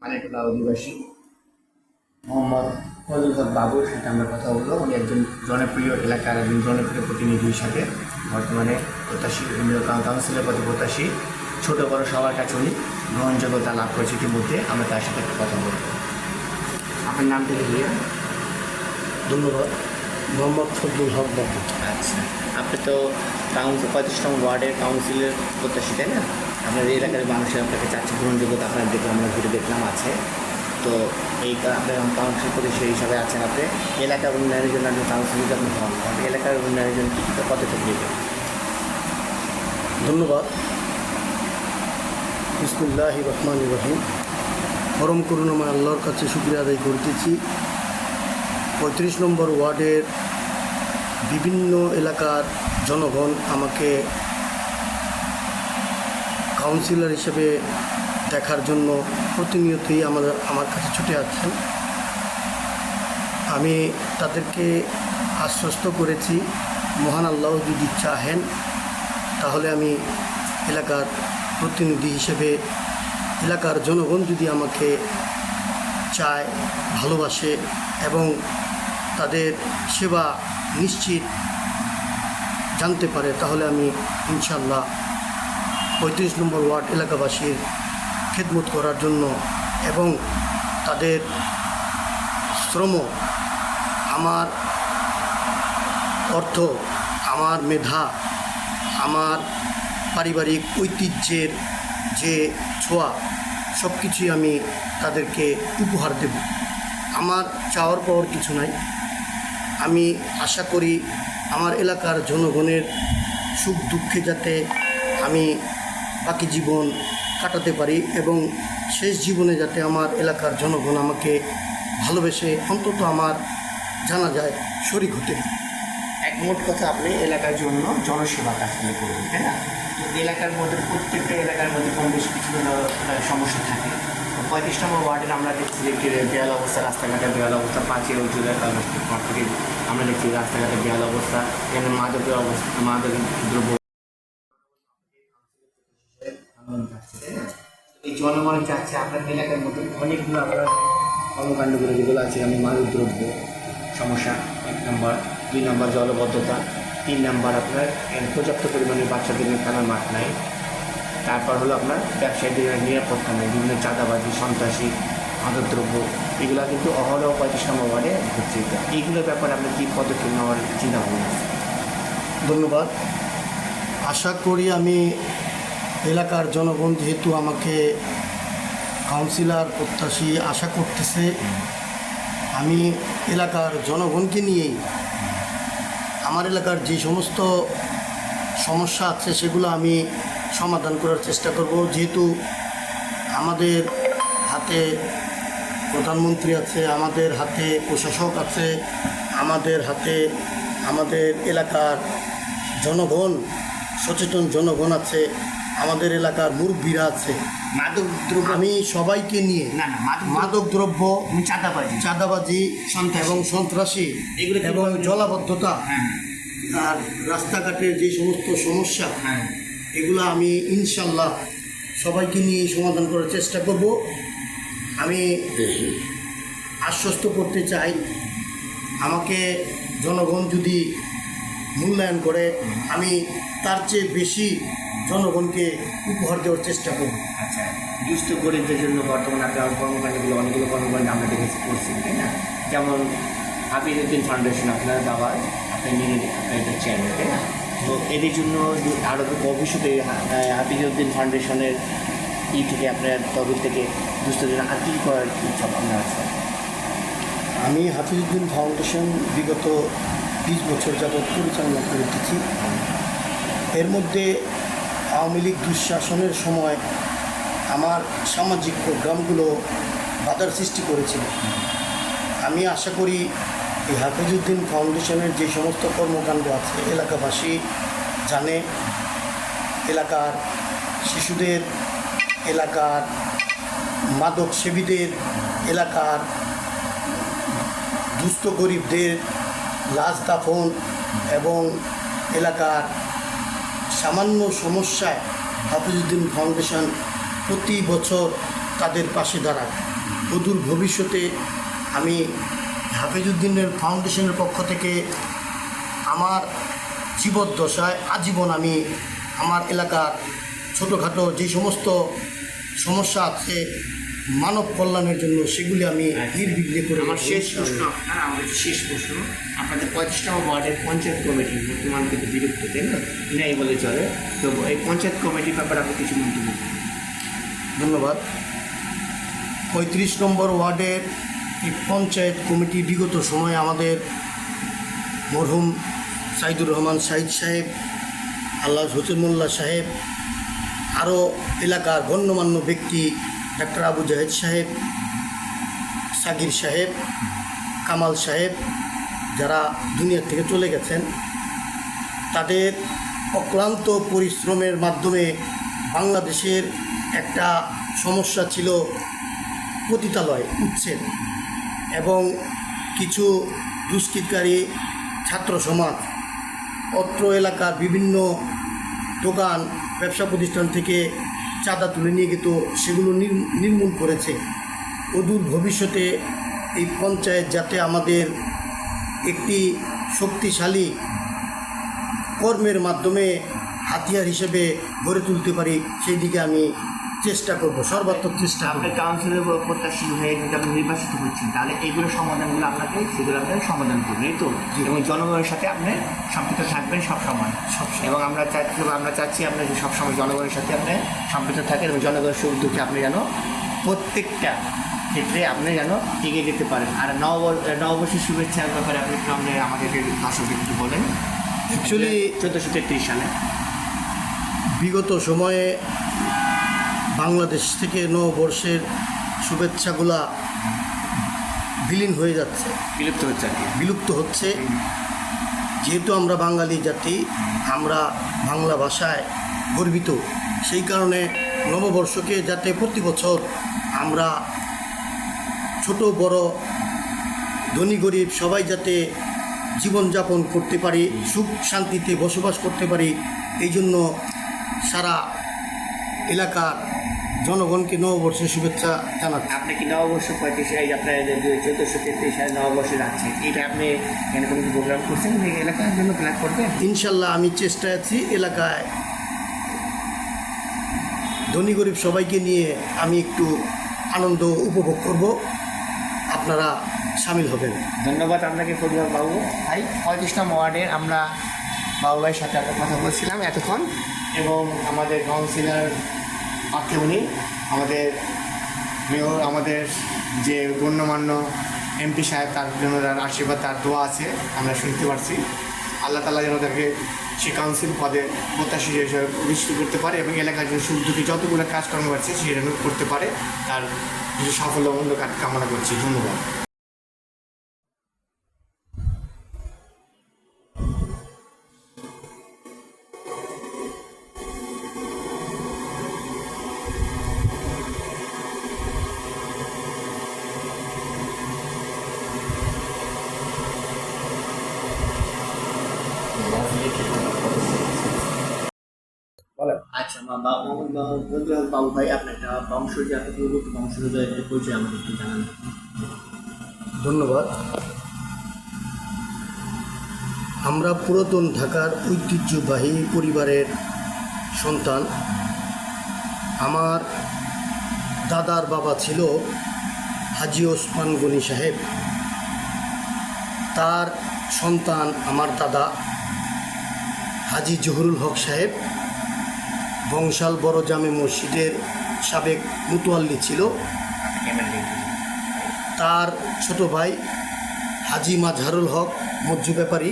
মানিকটোলা অধিবাসী মোহাম্মদ ফজল হক বাবুর সাথে আমরা কথা বলবো। উনি একজন জনপ্রিয় এলাকার একজন জনপ্রিয় প্রতিনিধি হিসাবে বর্তমানে প্রত্যাশী কাউন্সিলের প্রতি প্রত্যাশী, ছোটো বড়ো সবার কাছে উনি গ্রহণযোগ্যতা লাভ করেছে। ইতিমধ্যে আমরা তার সাথে কথা বলব। আপনার নাম থেকে দিয়ে। ধন্যবাদ। মোহাম্মদ ফজলুল হক বাবু। আচ্ছা, আপনি তো কাউন্সিল 35নং ওয়ার্ডের কাউন্সিলের প্রত্যাশী, তাই না? আপনার এলাকার মানুষের আপনাকে চাচ্ছে গ্রহণযোগ্যতা আপনার দেখে আমরা ঘুরে দেখলাম আছে। তো এই আপনার কাউন্সিল প্রতিষ্ঠা হিসাবে আছেন, আপনি এলাকার উন্নয়নের জন্য আপনি কাউন্সিল যদি আপনি হন, আপনি এলাকার উন্নয়নের জন্য কী কী পদক্ষেপ নেবেন? ধন্যবাদ। বিসমিল্লাহির রহমানির রহিম। পরম করুণাময় আল্লাহর কাছে শুকরিয়া আদায় করতেছি। 35 নম্বর ওয়ার্ডের বিভিন্ন এলাকার জনগণ আমাকে কাউন্সিলর হিসেবে দেখার জন্য প্রতিনিয়তই আমার কাছে ছুটে আসছেন। আমি তাদেরকে আশ্বস্ত করেছি, মহান আল্লাহ যদি চাহেন তাহলে আমি এলাকার প্রতিনিধি হিসেবে, এলাকার জনগণ যদি আমাকে চায়, ভালোবাসে এবং তাদের সেবা নিশ্চিত জানতে পারে, তাহলে আমি ইনশাল্লাহ 35 নম্বর ওয়ার্ড এলাকাবাসীর খেদমত করার জন্য এবং তাদের শ্রম, আমার অর্থ, আমার মেধা, আমার পারিবারিক ঐতিহ্যের যে ছোঁয়া, সব কিছুই আমি তাদেরকে উপহার দেব। আমার চাওয়ার পাওয়ার কিছু নাই। আমি আশা করি আমার এলাকার জনগণের সুখ দুঃখে যাতে আমি বাকি জীবন কাটাতে পারি এবং শেষ জীবনে যাতে আমার এলাকার জনগণ আমাকে ভালোবেসে অন্তত আমার জানা যায় শরীক হতে। এক মোট কথা, আপনি এলাকার জন্য জনসেবা কাজগুলো করবেন, তাই না? তো এলাকার মধ্যে প্রত্যেকটা এলাকার মধ্যে কম বেশি কিছু সমস্যা থাকে। 35 নম্বর ওয়ার্ডের আমরা দেখছি যে বেহাল অবস্থা, রাস্তাঘাটের বেহাল অবস্থা, পাঁচিল অঞ্চলের থেকে আমরা দেখছি রাস্তাঘাটের বেহাল অবস্থা, এখানে মাদকের অবস্থা, মাদক দ্রব্য এই জনগণ চাচ্ছে আপনার এলাকার মধ্যে অনেকগুলো আপনার কর্মকাণ্ডগুলো যেগুলো আছে, আমি মাদক দ্রব্য সমস্যা 1 নম্বর, 2 নম্বর জলবদ্ধতা, 3 নম্বর আপনার পর্যাপ্ত পরিমাণে বাচ্চাদের খেলার মাঠ নাই, তারপর হলো আপনার ব্যবসায়ীদের নিরাপত্তা নেই, বিভিন্ন চাঁদাবাজি, সন্ত্রাসী, মাদকদ্রব্য, এগুলো কিন্তু অহরহ 35 নম্বর ওয়ার্ডে ঘটছে। এইগুলোর ব্যাপারে আপনার কী পদক্ষেপ নেওয়ার চিন্তা ভাবনা আছে? ধন্যবাদ। আশা করি আমি এলাকার জনগণ যেহেতু আমাকে কাউন্সিলর প্রত্যাশী আশা করতেছে, আমি এলাকার জনগণকে নিয়েই আমার এলাকার যে সমস্ত সমস্যা আছে সেগুলো আমি সমাধান করার চেষ্টা করব। যেহেতু আমাদের হাতে প্রধানমন্ত্রী আছে, আমাদের হাতে প্রশাসক আছে, আমাদের হাতে আমাদের এলাকার জনগণ, সচেতন জনগণ আছে, আমাদের এলাকার মুরব্বীরা আছে। মাদক দ্রব্য আমি সবাইকে নিয়ে না মাদক দ্রব্য, চাঁদাবাজি এবং সন্ত্রাসী এগুলো এবং জলাবদ্ধতা হ্যাঁ আর রাস্তাঘাটের যে সমস্ত সমস্যা, হ্যাঁ এগুলো আমি ইনশাল্লাহ সবাইকে নিয়ে সমাধান করার চেষ্টা করব। আমি আশ্বস্ত করতে চাই, আমাকে জনগণ যদি মূল্যায়ন করে আমি তার চেয়ে বেশি জনগণকে উপহার দেওয়ার চেষ্টা করব। আচ্ছা, দুস্থ গরিবদের জন্য বর্তমানে আপনার কর্মকাণ্ডগুলো অনেকগুলো কর্মকাণ্ড আমরা দেখেছি করছি, তাই না? যেমন হাফিজউদ্দিন ফাউন্ডেশন, আপনার বাবার, আপনি নিয়ে আপনার এটা চেয়ারম্যান, তাই না? তো এদের জন্য আরও ভবিষ্যতে হাফিজউদ্দিন ফাউন্ডেশনের থেকে আপনার তরফ থেকে দুস্থদের আর কী করার ইচ্ছা আপনার আছে? আমি হাফিজউদ্দিন ফাউন্ডেশন বিগত 20 বছর যাবৎ পরিচালনা করতেছি। এর মধ্যে আওয়ামী লীগ দুঃশাসনের সময় আমার সামাজিক প্রোগ্রামগুলো বাধার সৃষ্টি করেছিল। আমি আশা করি এই হাফিজউদ্দিন ফাউন্ডেশনের যে সমস্ত কর্মকাণ্ড আছে এলাকাবাসী জানে, এলাকার শিশুদের, এলাকার মাদক সেবীদের, এলাকার দুস্থ গরিবদের লাশ দাফন এবং এলাকার সামান্য সমস্যায় হাফিজউদ্দিন ফাউন্ডেশন প্রতি বছর তাদের পাশে দাঁড়াক। অদূর ভবিষ্যতে আমি হাফিজউদ্দিনের ফাউন্ডেশনের পক্ষ থেকে আমার জীবদ্দশায় আজীবন আমি আমার এলাকার ছোটোখাটো যে সমস্ত সমস্যা আছে মানব কল্যাণের জন্য সেগুলি আমি নির্বিঘ্নে করে আমার শেষ প্রশ্ন আমাদের শেষ প্রশ্ন, আপনাদের 35 ওয়ার্ডের পঞ্চায়েত কমিটি বর্তমান কিন্তু বিলুপ্ত, তাই না? নাই বলে চলে। তো এই পঞ্চায়েত কমিটির ব্যাপারে আপনি কিছু মন্তব্য করুন। ধন্যবাদ। 35 নম্বর ওয়ার্ডের এই পঞ্চায়েত কমিটি বিগত সময়ে আমাদের মরহুম সাইদুর রহমান সাইদ সাহেব, আল্লাহ হোসেন মোল্লা সাহেব, আরও এলাকার গণ্যমান্য ব্যক্তি ডাক্তার আবু জাহেদ সাহেব, সাগির সাহেব, কামাল সাহেব, যারা দুনিয়া থেকে চলে গেছেন, তাদের অক্লান্ত পরিশ্রমের মাধ্যমে বাংলাদেশের একটা সমস্যা ছিল পতিতালয় উচ্ছেদ, এবং কিছু দুষ্কৃতকারী ছাত্র সমাজ অত্র এলাকার বিভিন্ন দোকান ব্যবসা প্রতিষ্ঠান থেকে চাঁদা তুলে নিয়ে গেত, সেগুলো নির্মূল করেছে। অদূর ভবিষ্যতে এই পঞ্চায়েত যাতে আমাদের একটি শক্তিশালী কর্মের মাধ্যমে হাতিয়ার হিসেবে গড়ে তুলতে পারি, সেই দিকে আমি চেষ্টা করব, সর্বাত্মক চেষ্টা করব। আপনি কাউন্সিলের প্রত্যাশী হয়ে যদি আপনি নির্বাচিত হচ্ছেন, তাহলে এইগুলো সমাধানগুলো আপনাকে সেগুলো আপনাকে সমাধান করবেন, এই তো? এবং জনগণের সাথে আপনি সম্পৃক্ত থাকবেন সবসময়, এবং আমরা চাচ্ছি আপনি সবসময় জনগণের সাথে আপনি সম্পৃক্ত থাকেন, এবং জনগণের সুখ দুঃখে আপনি যেন প্রত্যেকটা ক্ষেত্রে আপনি যেন এগিয়ে যেতে পারেন। আর নববর্ষের শুভেচ্ছার ব্যাপারে আপনি একটু আমাদেরকে দর্শককে একটু বলেন। অ্যাকচুয়ালি 1433 সালে বিগত সময়ে বাংলাদেশ থেকে নববর্ষের শুভেচ্ছাগুলা বিলীন হয়ে যাচ্ছে, বিলুপ্ত হচ্ছে আর কি। বিলুপ্ত হচ্ছে। যেহেতু আমরা বাঙালি জাতি, আমরা বাংলা ভাষায় গর্বিত, সেই কারণে নববর্ষকে যাতে প্রতি বছর আমরা ছোট বড় ধনী গরিব সবাই যাতে জীবনযাপন করতে পারি, সুখ শান্তিতে বসবাস করতে পারি, এই জন্য সারা এলাকার জনগণকে নববর্ষের শুভেচ্ছা জানাচ্ছি। আপনি কি নববর্ষ 35 এই আপনার 1433 সালে নববর্ষে যাচ্ছেন, এটা আপনি এখানে কোনো প্রোগ্রাম করছেন এই এলাকার জন্য প্ল্যান করবেন? ইনশাল্লাহ আমি চেষ্টায় আছি এলাকায় ধনী গরিব সবাইকে নিয়ে আমি একটু আনন্দ উপভোগ করব, আপনারা সামিল হবেন। ধন্যবাদ আপনাকে ফরিদুল বাবু ভাই। 35 ওয়ার্ডের আমরা বাবু ভাইয়ের সাথে আমরা কথা বলছিলাম এতক্ষণ, এবং আমাদের কাউন্সিলর পার্থে উনি আমাদের মেয়র, আমাদের যে গণ্যমান্য এমপি সাহেব, তার জন্য তার আশীর্বাদ, তার দোয়া আছে, আমরা শুনতে পারছি। আল্লাহ তাআলা যেন তাকে সে কাউন্সিল পদে প্রত্যাশী হিসেবে প্রতিষ্ঠিত করতে পারে, এবং এলাকার জন্য সুখ দুঃখী যতগুলো কাজকর্ম করছে সেটা করতে পারে, তার কিছু সাফল্য মূল্য কামনা করছি। ধন্যবাদ। আচ্ছা বাবু ভাই, আপনার একটা বংশ, যে আপনার পূর্ববর্তী বংশধরের পরিচয় আমাদের একটু জানান। ধন্যবাদ। আমরা পুরাতন ঢাকার ঐতিহ্যবাহী পরিবারের সন্তান। আমার দাদার বাবা ছিল হাজী ওসমান গনি সাহেব, তার সন্তান আমার দাদা হাজী জহুরুল হক সাহেব, বংশাল বড় জামে মসজিদের সাবেক মুতোয়াল্লি ছিল। তার ছোট ভাই হাজী মাজহারুল হক মজ্জু ব্যাপারী।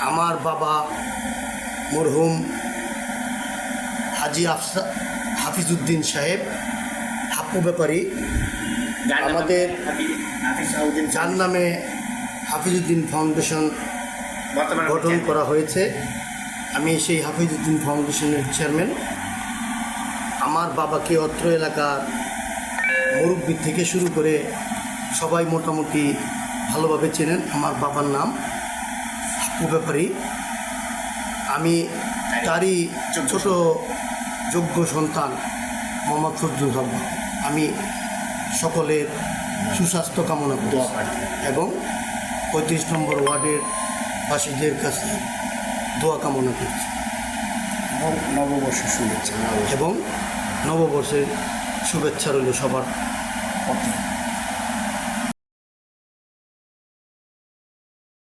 আমার বাবা মরহুম হাজী হাফিজউদ্দিন সাহেব হাপ্পু ব্যাপারী। আমাদের যার নামে হাফিজউদ্দিন ফাউন্ডেশন গঠন করা হয়েছে, আমি সেই হাফিজউদ্দিন ফাউন্ডেশনের চেয়ারম্যান। আমার বাবাকে অত্র এলাকার মুরব্বি থেকে শুরু করে সবাই মোটামুটি ভালোভাবে চেনেন। আমার বাবার নাম হাপ্পু ব্যাপারী। আমি তারই ছোট যোগ্য সন্তান। মোহাম্মদ ফজলুল হক। আমি সকলের সুস্বাস্থ্য কামনা করি দোয়া প্রার্থী। এবং 35 নম্বর ওয়ার্ডের বাসীদের কাছে দোয়া কামনা করছি এবং নববর্ষের শুভেচ্ছা। এবং নববর্ষের শুভেচ্ছা রইল সবার পক্ষে।